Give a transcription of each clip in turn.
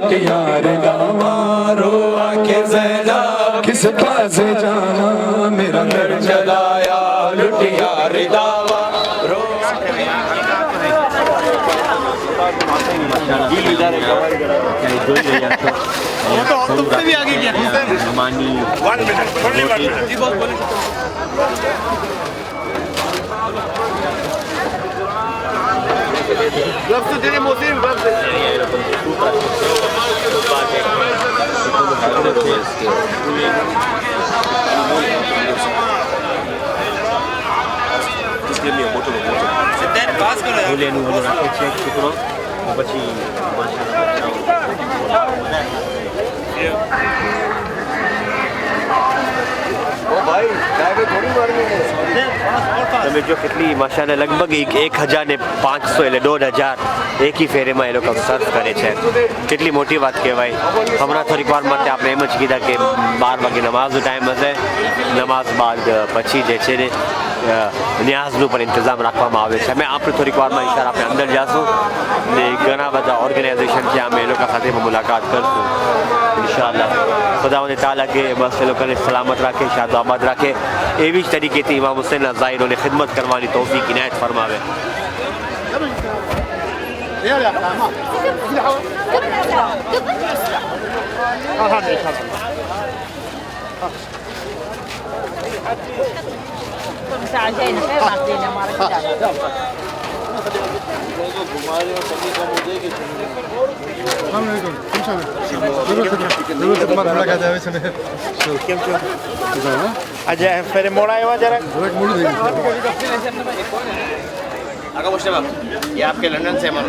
लुटिया रिदावा रो आके ज़ैदा किस पास जावा मेरा घर जलाया लुटिया रिदावा रो वो तो और तुमसे भी आगे गया मानी 1 मिनट only 1 मिनट जी बॉस बोले ग्लव्स तो तेरे मोसे gloves Just give me a bottle of water. Sit there, pass karo yaar. Boleh nu boleh rakhe check karo. Bachi ओ भाई जाके थोड़ी मारनी है તમે જો કેટલી માશાલ્લાહ લગભગ 1000 ને 500 એટલે 2000 એક ही ફેરે માં એ લોકો સર્વ કરે છે કેટલી મોટી વાત કહેવાય હમણાં થોડીક વાર માટે આપણે એમ જ કીધા કે 12 વાગે નમાઝનો ટાઈમ હશે નમાઝ બાદ પછી જે છે ને ન્યાઝનું પણ ઇંતજામ રાખવામાં આવે છે અમે આપણે થોડીક વારમાં ઇશારા આપણે અંદર જાશું ને ઘણા બધા ઓર્ગેનાઇઝેશન છે અમે એ લોકો સાથે મુલાકાત કરશું इंशाअल्लाह खुदावंद ताला के बस लोगों ने सलामत रखे शादाबाद रखे एवी ज तरीके थी इमाम हुसैन ज़ाहिरों ने खिदमत करवानी तौफीक इनायत फरमावे આજે ફેરે મોડા આવ્યા જરા आगा मुश्तबा ये आपके लंदन से हमारा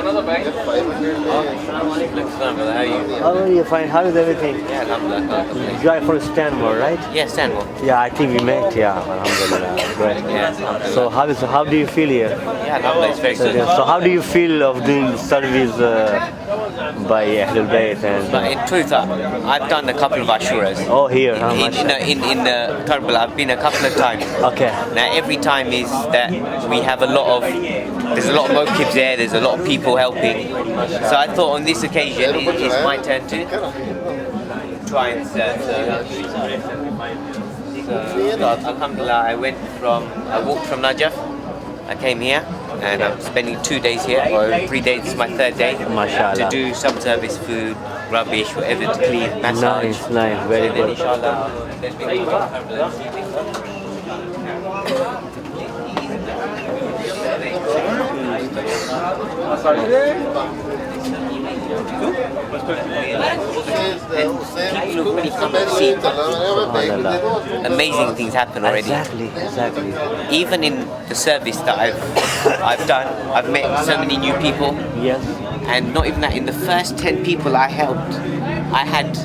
How are you? Fine. How is everything? Yeah, alhamdulillah. You are from Stanmore, right? Yes, Stanmore. Yeah, I think we met. Yeah, alhamdulillah. Great. Yes, alhamdulillah. How do you feel here? Yeah, alhamdulillah, it's very good. So how do you feel of doing service by Ahlul Bayt But in truth, I've done a couple of Ashuras. Oh, here. How In, much? in Karbala, I've been a couple of times. Okay. Now, every time is that we have a lot of, there's a lot of mokibs there, there's a lot of people helping. So I thought on this occasion, it's my turn to try and serve. So, alhamdulillah, I walked from Najaf, I came here, and I'm spending 2 days here, or 3 days, this is my 3rd day, Mashallah. to do some service, food, rubbish, whatever to clean, massage. Nice, very And then good. inshallah, then we amazing things happen already. Exactly. Even in the service that I've done, I've met so many new people, Yes. and not even that. In the first 10 people I helped, I had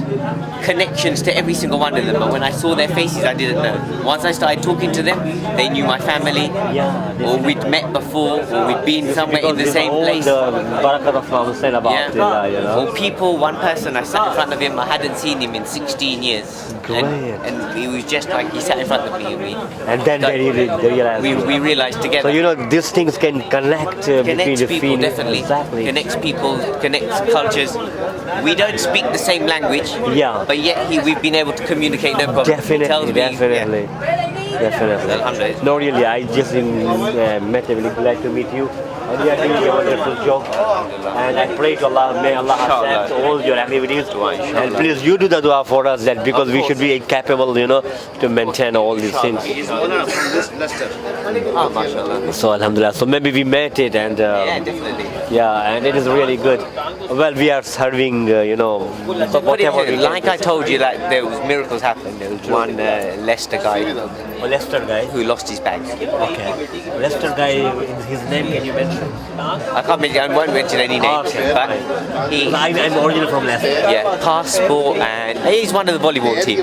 connections to every single one of them, but when I saw their faces, I didn't know. Once I started talking to them, they knew my family, Yeah. or we'd met before, or we'd been somewhere in the same place. The barakat of Imam Hussain about Yeah. you know. Or people, one person, I sat in front of him, I hadn't seen him in 16 years. Great. And he was just like, he sat in front of me. And then they realized. We realized together. So you know these things can connect between Connects the people, definitely. Exactly. Connects people, connects cultures. We don't speak the same language, Yeah. but yet we've been able to communicate no problem. Definitely, He tells me, definitely. Definitely. Alhamdulillah. No, really, I just met him. Really glad to meet you. And you are doing a wonderful job. And I pray to Allah, may Allah accept all your activities. And please, you do the dua for us, that because we should be capable, you know, to maintain all these things. Ah, mashallah. So, alhamdulillah. So maybe we met it, and Yeah, definitely. yeah, and it is really good. Well, we are serving, you know, So whatever we can. like I told you, like there was miracles happening. There was one Leicester guy Oh, Leicester guy. who lost his bags. Okay. Leicester guy, his name can you mention? I can't mention, I won't mention any names, Okay, but he, I'm originally from Leicester. yeah, passport, and he's one of the volleyball team.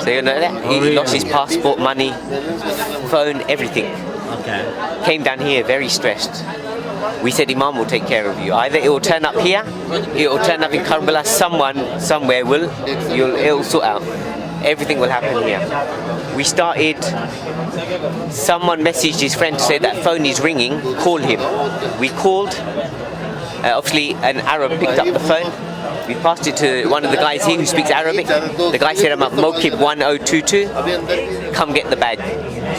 So you know that he lost his passport, money, phone, everything. Okay. Came down here very stressed. We said Imam will take care of you. Either it will turn up here, it will turn up in Karbala. Someone somewhere it'll sort out. Everything will happen here. We started. Someone messaged his friend to say that phone is ringing. Call him. We called. Obviously, an Arab picked up the phone. We passed it to one of the guys here who speaks Arabic. The guy said, I'm at Mokib 1022, come get the badge.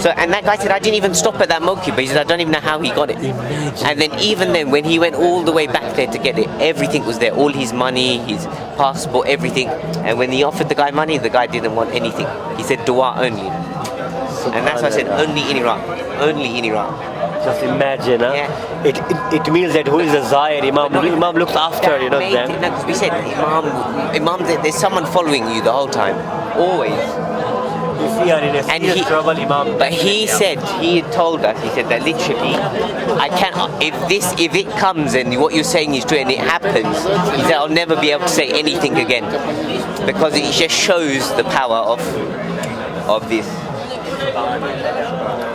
So, and that guy said, I didn't even stop at that Mokib, but he said, I don't even know how he got it. And then even then, when he went all the way back there to get it, everything was there, all his money, his passport, everything. And when he offered the guy money, the guy didn't want anything. He said, dua only. And that's why I said, only in Iraq, only in Iraq. Just imagine, huh? Yeah. It means that who is the Zahir Imam? Imam looks after, you know, them. No, because we said, Imam, there's someone following you the whole time, always. If we are in a serious trouble, Imam. But he said, he had told us, he said that literally, I can't, if it comes and what you're saying is true and it happens, he said, I'll never be able to say anything again. Because it just shows the power of this.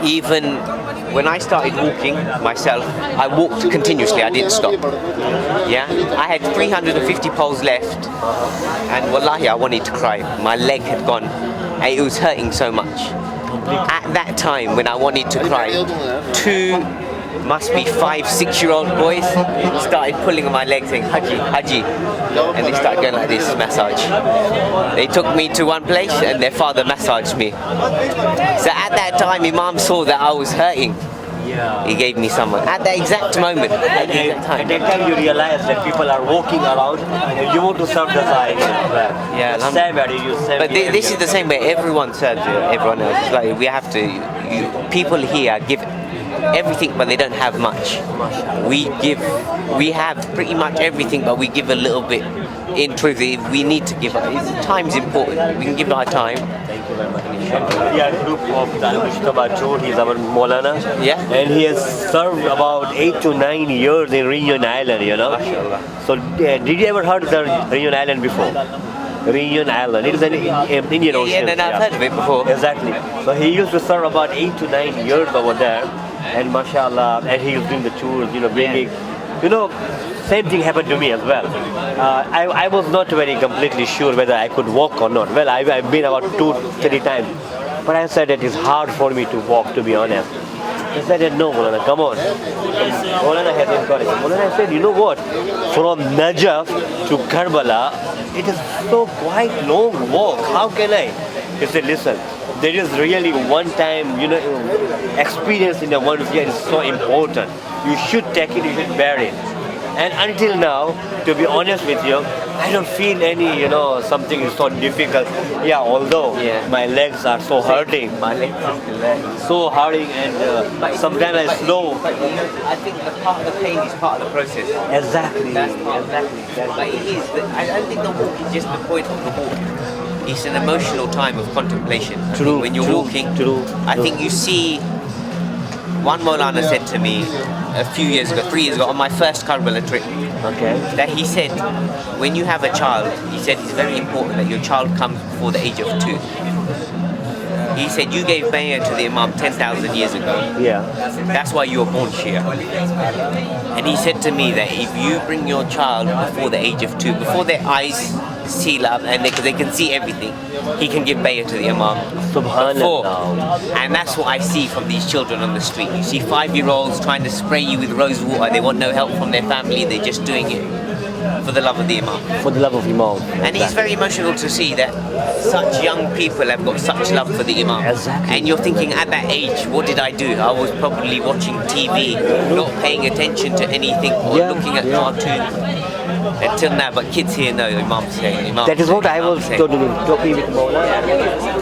Even when I started walking myself, I walked continuously, I didn't stop. Yeah, I had 350 poles left, and wallahi, I wanted to cry. My leg had gone, and it was hurting so much. At that time, when I wanted to cry, two must be 5-6-year-old boys started pulling on my legs saying, Haji, Haji. And they started going like this, massage. They took me to one place and their father massaged me. So at that time, Imam saw that I was hurting. He gave me someone. At that exact moment. At that time you realize that people are walking around and you want to serve the Zahir. Yeah, but this is the same way everyone serves everyone else. It's like we have to, people here give everything, but they don't have much. We have pretty much everything, but we give a little bit. In truth, we need to give. Time's important. We can give our time. Thank you very much. We are a group of the Al-Mujtaba Chor. He is our Maulana. Yeah. And he has served about 8 to 9 years in Reunion Island, you know. So did you ever heard of the Reunion Island before? Reunion Island. It is an Indian Ocean. Yeah, I've heard of it before. Exactly. So he used to serve about 8 to 9 years over there. And mashallah, and he was doing the tours, you know, bringing, you know, same thing happened to me as well. I was not very completely sure whether I could walk or not. Well, I've been about 2-3 times. But I said it is hard for me to walk, to be honest. He said, no, Maulana, come on. Maulana has encouraged. Maulana said, you know what? From Najaf to Karbala, it is so quite long walk. How can I? He said, listen, there is really one time, you know, experience in a one's year is so important. You should take it, you should bear it. And until now, to be honest with you, I don't feel any, you know, something is so difficult. Yeah, although my legs are so hurting. My legs are so hurting, and sometimes I slow. I think the part of the pain is part of the process. Exactly. That's part exactly. But it is. I don't think the walk is just the point of the walk. It's an emotional time of contemplation. True. When you're walking, I think you see. One Maulana said to me a few years ago, 3 years ago, on my first Karbala trip, that he said, when you have a child, he said it's very important that your child comes before the age of 2. He said, you gave bay'ah to the Imam 10,000 years ago. Yeah. That's why you were born Shia. And he said to me that if you bring your child before the age of 2, before their eyes seal up and because they can see everything, he can give bay'ah to the Imam. Subhanallah. And that's what I see from these children on the street. You see 5-year-olds trying to spray you with rose water. They want no help from their family. They're just doing it for the love of the Imam. For the love of Imam. And it's very emotional to see that such young people have got such love for the Imam. Exactly. And you're thinking, at that age, what did I do? I was probably watching TV, not paying attention to anything or looking at cartoons. Until now, but kids here know Imam saying. Imam that is what I was saying. talking with Maulana.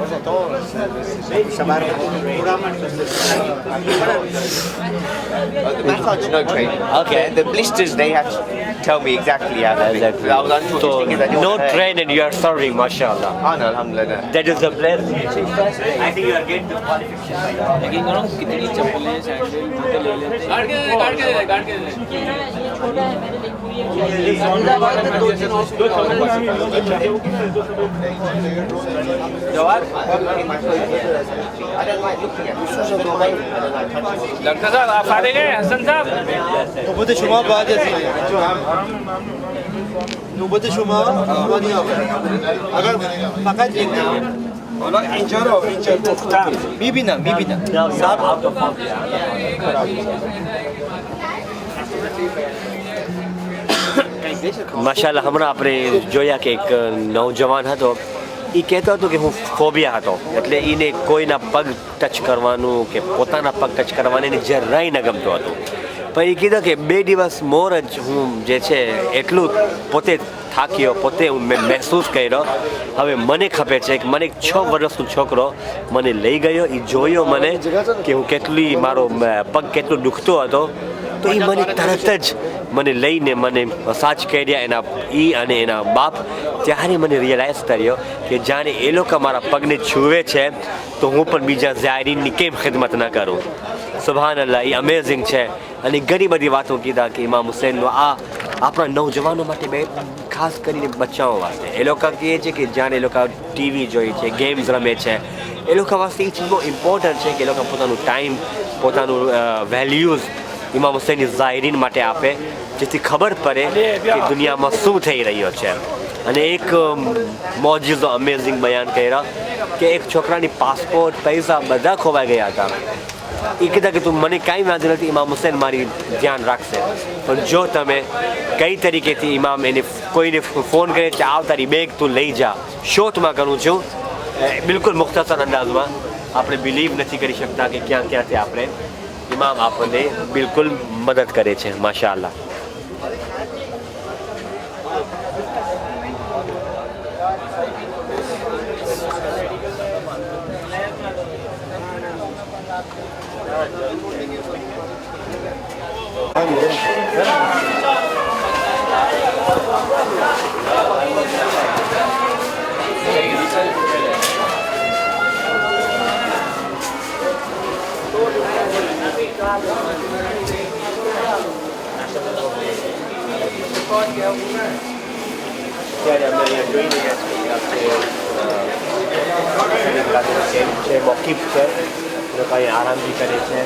The massage no training. Okay. The blisters they have to tell me exactly how to do. Exactly. So no train and you are serving, mashallah. Oh no, alhamdulillah. That is the blessing. I think you are getting the qualification. Doctor साहब आप आ गए हसन साहब نوبت شما بعد از اینه نوبت شما اومدی اگر فقط یک حالا اینجا رو اینجا گفتم میبینم માશાલ્લાહ હમણાં આપણે જોયા કે એક નવજવાન હતો એ કહેતો હતો કે હું ફોબિયા હતો એટલે એને કોઈના પગ ટચ કરવાનું કે પોતાના પગ ટચ કરવાની એને જરાય ન ગમતું હતું પણ એ કીધું કે 2 દિવસ મોર જ હું જે છે એટલું પોતે થાક્યો પોતે મેં મહેસૂસ કર્યો હવે મને ખબર છે કે મને એક 6 વર્ષનો છોકરો મને લઈ ગયો એ જોયો મને કે હું કેટલી મારો પગ કેટલો દુખતો હતો તો એ મને તરત જ મને લઈને મને મસાજ કર્યા એના એ અને એના બાપ ત્યારે મને રિયલાઇઝ કર્યો કે જાણે એ લોકો મારા પગને છૂવે છે તો હું પણ બીજા ઝાયરીનની કેમ ખિદમત ન કરું સુભાન અલ્લાહ એ અમેઝિંગ છે અને ઘણી બધી વાતો કીધા કે ઇમામ હુસૈનનો આ આપણા નવજવાનો માટે બે ખાસ કરીને બચ્ચાઓ વાસ્તે એ લોકો કહે છે કે જાણે એ લોકો ટીવી જોઈએ છે ગેમ્સ રમે છે એ લોકો વાસ્તે એ ચીજ બહુ ઇમ્પોર્ટન્ટ છે કે એ લોકો પોતાનું ટાઈમ પોતાનું વેલ્યુઝ ઇમામ હુસૈનની ઝાયરીન માટે આપે જેથી ખબર પડે કે દુનિયામાં શું થઈ રહ્યો છે અને એક મોજિઝો અમેઝિંગ બયાન કર્યા કે એક છોકરાની પાસપોર્ટ પૈસા બધા ખોવાઈ ગયા હતા એ કીધા કે તું મને કાંઈ વાંધો નથી ઇમામ હુસૈન મારી ધ્યાન રાખશે પણ જો તમે કઈ તરીકેથી ઇમામ એને કોઈને ફોન કરે છે આવ તારી બેગ તું લઈ જા શોર્ટમાં કરું છું બિલકુલ મુખ્તસર અંદાજમાં આપણે બિલીવ નથી કરી શકતા કે ક્યાં ક્યાંથી આપણે ઇમામ આપણને બિલકુલ મદદ કરે છે માશાઅલ્લાહ ત્યારે અમે અહીંયા જોઈ રહ્યા છીએ છે મોકીફ છે એ લોકો અહીં આરામ બી કરે છે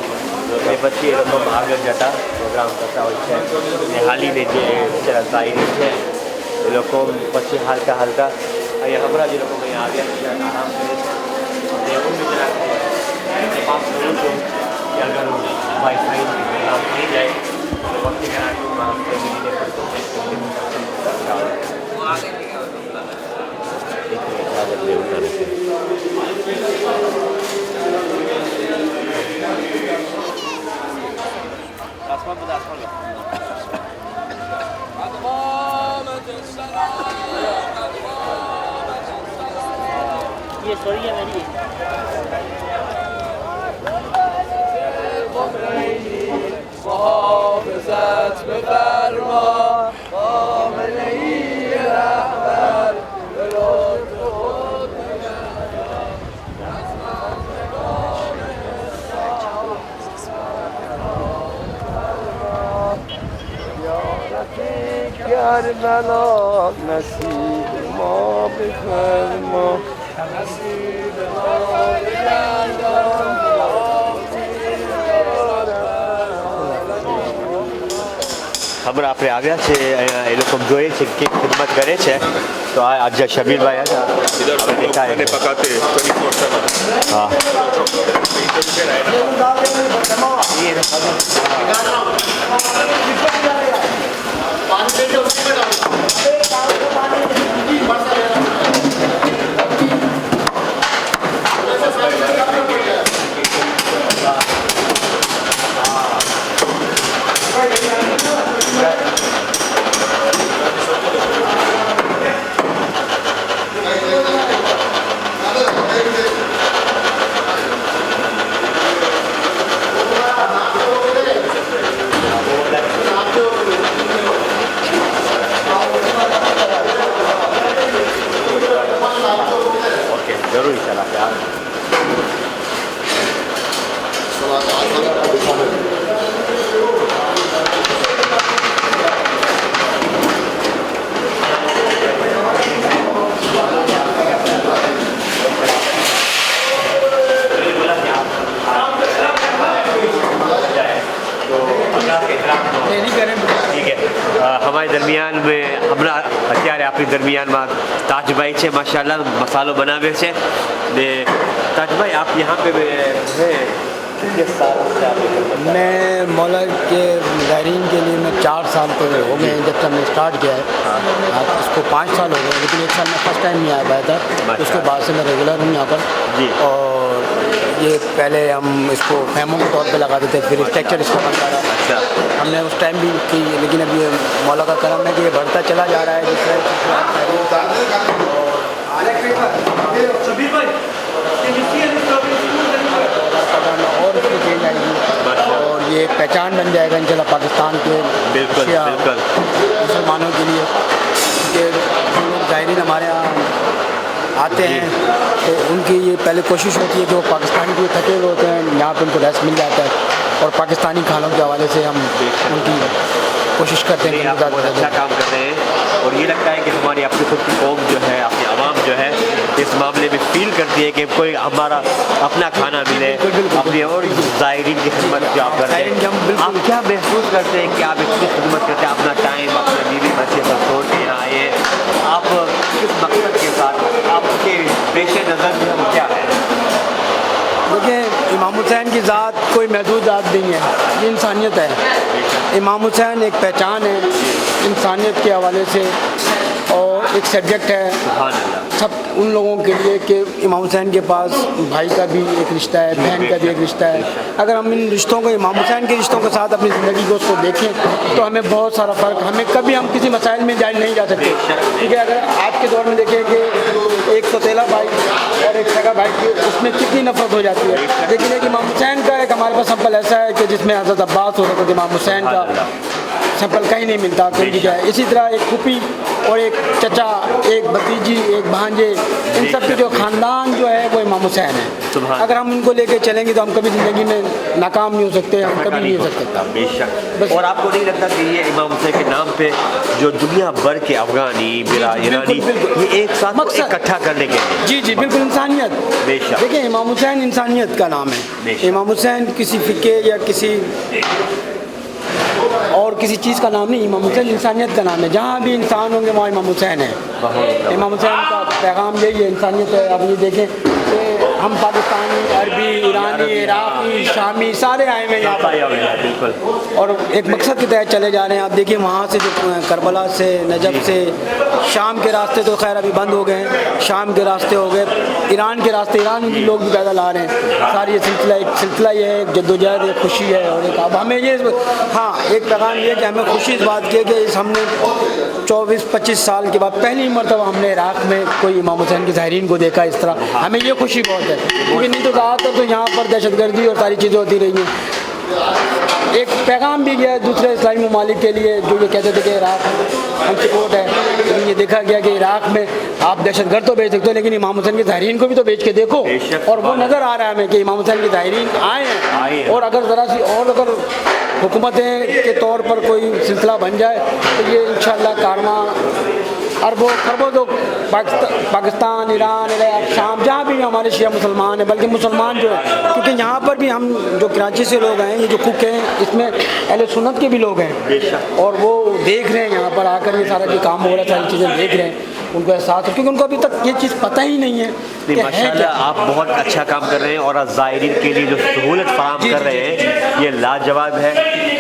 એ પછી એ લોકો આગળ જતા પ્રોગ્રામ કરતા હોય છે અને હાલીને જે શાયરી છે એ લોકો પછી હાલતા અહીંયા હમણાં જે લોકો અહીંયા આવ્યા છે આરામ કરે છે અને એવું બી જરાક તપાસ કરું છું કે અગર વાઈફાઈ પ્રોગ્રામ થઈ જાય તો વખતે કરાટું ફેમિલીને ये स्टोरी है मेरी محافظت بفرما خامنه ای رهبر به لطف خود یا رفیق کربلا نصیب ما بفرما نصیب ما بگردان ખબર આપણે આવ્યા છે અહીંયા એ લોકો જોઈએ છે કે ખિદમત કરે છે તો આ આજે શબીરભાઈ હતા આપણે દેખાય હા જરૂરી છે દરમિયાન મેં હમણાં અત્યારે આપણી દરમિયાનમાં તાજભાઈ છે માશાલ્લાહ મસાલો બનાવે છે ને ताजभाई आप यहाँ पे हैं कितने साल से आप ये कर रहे हैं? मैं मौला के ज़ायरीन के लिए मैं 4 साल तो हो गए हैं जब से हमने स्टार्ट किया है। इसको 5 साल हो गए, लेकिन 1 साल में फर्स्ट टाइम नहीं आ पाया था, उसके बाद से मैं रेगुलर हूँ यहाँ पर। जी। और ये पहले हम इसको फैमों के तौर पे लगाते थे, फिर स्ट्रक्चर इसका बनता रहा। अच्छा। हमने उस टाइम भी की, लेकिन अब ये मौला का करम है कि ये बढ़ता चला जा रहा है। जिससे और इसमें चेंज आएगी और ये पहचान बन जाएगा इंशाल्लाह पाकिस्तान के मुसलमानों के लिए कि जो लोग ज़ायरीन हमारे यहाँ आते हैं तो उनकी ये पहले कोशिश होती है कि वो पाकिस्तान के थके हुए होते हैं, यहाँ पे उनको रेस्ट मिल जाता है और पाकिस्तानी खानों के हवाले से हम उनकी कोशिश करते हैं। आप बहुत अच्छा काम कर रहे हैं और ये लगता है कि हमारी अपनी खुद की कौम जो है, अपनी आवाम जो है इस मामले में फील करती है कि कोई हमारा अपना खाना मिले, अपनी और ज़ायरीन की खिदमत जो आप करते हैं। आप क्या महसूस करते हैं कि आप इतनी खिदमत करते हैं, अपना टाइम अपना बीवी बच्चे सब छोड़ के यहाँ आए, आप किस मकसद के साथ, आपके पेश नज़र जो है वो क्या है? देखिए, इमाम हुसैन की ज़ात कोई महदूद ज़ात नहीं है, ये इंसानियत है। इमाम हुसैन एक पहचान है इंसानियत के हवाले से और एक सब्जेक्ट है सब उन लोगों के लिए कि इमाम हुसैन के पास भाई का भी एक रिश्ता है, बहन का भी एक रिश्ता है। अगर हम इन रिश्तों को इमाम हुसैन के रिश्तों के साथ अपनी ज़िंदगी को उसको देखें तो हमें बहुत सारा फ़र्क, हमें कभी हम किसी मसाइल में जाए नहीं जा सकते। क्योंकि अगर आज के दौर में देखें कि एक सौतेला भाई और एक सगा भाई की उसमें कितनी नफरत हो जाती है, लेकिन एक इमाम हुसैन का एक हमारे पास सैंपल ऐसा है कि जिसमें हज़रत अब्बास हो सकता है, इमाम हुसैन का सैंपल कहीं नहीं मिलता क्योंकि क्या है। इसी तरह एक फूफी और एक चचा, एक भतीजी, एक भांजे, इन सब के जो ख़ानदान जो है वो इमाम हुसैन है। अगर हम उनको लेके चलेंगे तो हम कभी ज़िंदगी में नाकाम नहीं हो सकते, हम कभी नहीं हो सकते। बेशक। और आपको नहीं लगता कि ये इमाम हुसैन के नाम पे जो दुनिया भर के अफगानी, ईरानी ये एक साथ इकट्ठा करने के लिए? जी जी बिल्कुल, इंसानियत। बेशक। देखिए, इमाम हुसैन इंसानियत का नाम है। इमाम हुसैन किसी फ़िके या किसी और किसी चीज़ का नाम नहीं, इमाम हुसैन इंसानियत का नाम है। जहाँ भी इंसान होंगे वहाँ इमाम हुसैन है। इमाम हुसैन का पैगाम यही है, इंसानियत है। आप ये देखें कि हम पाकिस्तानी, अरबी, ईरानी, इराकी, शामी सारे आए हुए यहाँ पर और एक मकसद के तहत चले जा रहे हैं। आप देखिए वहाँ से जो करबला से, नजफ से, शाम के रास्ते तो खैर अभी बंद हो गए हैं, शाम के रास्ते हो गए, ईरान के रास्ते, ईरान के लोग भी पैदल आ रहे हैं। सारी ये सिलसिला ये है, जद्दोजहद एक खुशी है। और एक अब हमें ये हाँ एक पैगाम ये कि हमें खुशी इस बात की है कि हमने 24-25 साल के बाद पहली मरतबा हमने इराक़ में कोई इमाम हुसैन की ज़ायरीन को देखा इस तरह, हमें ये खुशी बहुत है। क्योंकि नहीं तो ज़्यादातर तो यहाँ पर दहशतगर्दी और सारी चीज़ें होती रही हैं। एक पैगाम भी गया है दूसरे इस्लामी ममालिक के लिए जो ये कहते थे कि इराक़ हम सपोर्ट है, लेकिन ये देखा गया कि इराक़ में आप दहशतगर्द तो भेज सकते हो लेकिन इमाम हुसैन की ज़ायरीन को भी तो भेज के देखो। और वो नज़र आ रहा है हमें कि इमाम हुसैन की ज़ायरीन आए हैं। और अगर ज़रा सी और अगर हुकूमतें के तौर पर कोई सिलसिला बन जाए तो ये इंशाअल्लाह कारवां अरबों खरबों तो पाकिस्तान, ईरान, इराक़, शाम जहाँ भी हमारे शिया मुसलमान हैं, बल्कि मुसलमान जो है, क्योंकि यहाँ पर भी हम जो कराची से लोग हैं, ये जो कुक हैं, इसमें अहले सुन्नत के भी लोग हैं और वो देख रहे हैं यहाँ पर आकर ये सारा जो काम हो रहा है, सारी चीज़ें देख रहे हैं, उनको एहसास है क्योंकि उनको अभी तक ये चीज़ पता ही नहीं है। माशाल्लाह आप बहुत अच्छा काम कर रहे हैं और ज़ायरीन के लिए जो सहूलत फराहम कर रहे हैं ये लाजवाब है।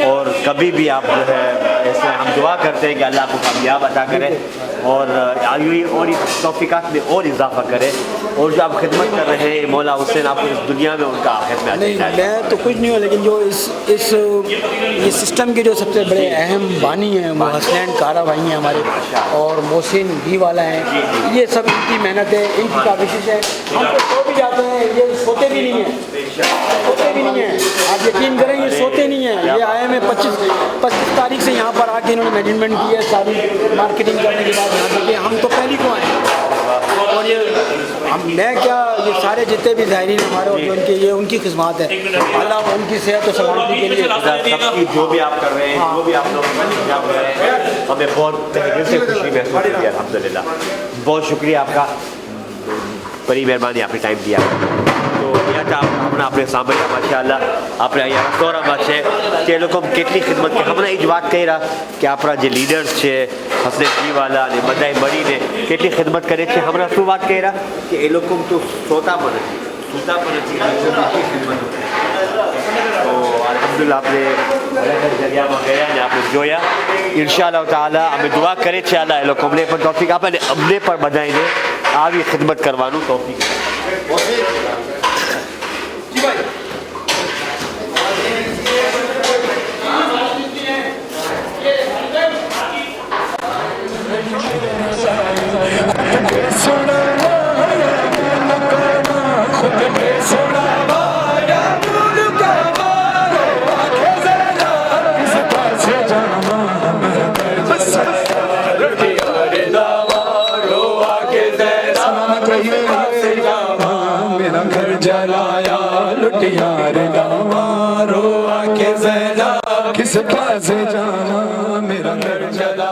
और कभी भी आप जो है ऐसे हम दुआ करते हैं कि अल्लाह आपको कामयाब अता करे और आयुई और तौफीकात में और इजाफा करे और जो आप खिदमत कर रहे हैं मौला हुसैन आपको इस दुनिया में उनका आखिरत में नहीं, मैं तो कुछ नहीं हूँ, लेकिन जो ये सिस्टम के जो सबसे बड़े अहम बानी हैं वो हसनैन कारा भाई हैं हमारे और मोहसिन भी वाला हैं। ये सब इनकी मेहनत है, इनकी काविश है। हम तो सो भी जाते हैं, ये सोते भी नहीं हैं, सोते भी नहीं हैं। आप यकीन करें ये सोते नहीं हैं। ये आए में 25 तारीख से यहाँ पर आके इन्होंने मैनेजमेंट की है, सारी मार्केटिंग करने के बाद यहाँ पर हम तो पहली को आए और ये मैं क्या ये सारे जितने भी ज़ायरीन हमारे और जो उनके ये उनकी खिदमत है। अल्लाह उनकी सेहत और सलामती के लिए सबकी जो भी आप कर रहे हैं, जो भी आप लोग हमें बहुत तहे दिल से खुशी महसूस होती है। अल्हम्दुलिल्लाह, बहुत शुक्रिया आपका। बड़ी मेहरबानी, आपने टाइम दिया। तो यहाँ अपने सामने माशाल्लाह આપણે અહીંયા રસોડામાં છે કે એ લોકો કેટલી ખિદમત કે હમણાં એ જ વાત કરી રહ્યા કે આપણા જે લીડર્સ છે હસનેજીવાલા અને બધાએ મળીને કેટલી ખિદમત કરે છે। હમણાં શું વાત કરી રહ્યા કે એ લોકો તો સોતા પણ નથી, સૂતા પણ નથી, કેટલી ખિદમત તો અલ્હમ્દુલિલ્લાહ આપણે જગ્યામાં ગયા ને આપણે જોયા। ઇન્શાઅલ્લાહ તાઆલા અમે દુઆ કરીએ છીએ અલ્લાહ એ લોકો અમને પણ તૌફીક આપે અને અમને પણ બધાને આવી ખિદમત કરવાનું તૌફીક मेरा घर जलाया लुटिया रे गावा रो आके ज़रा किस पास जावा मेरा घर जलाया।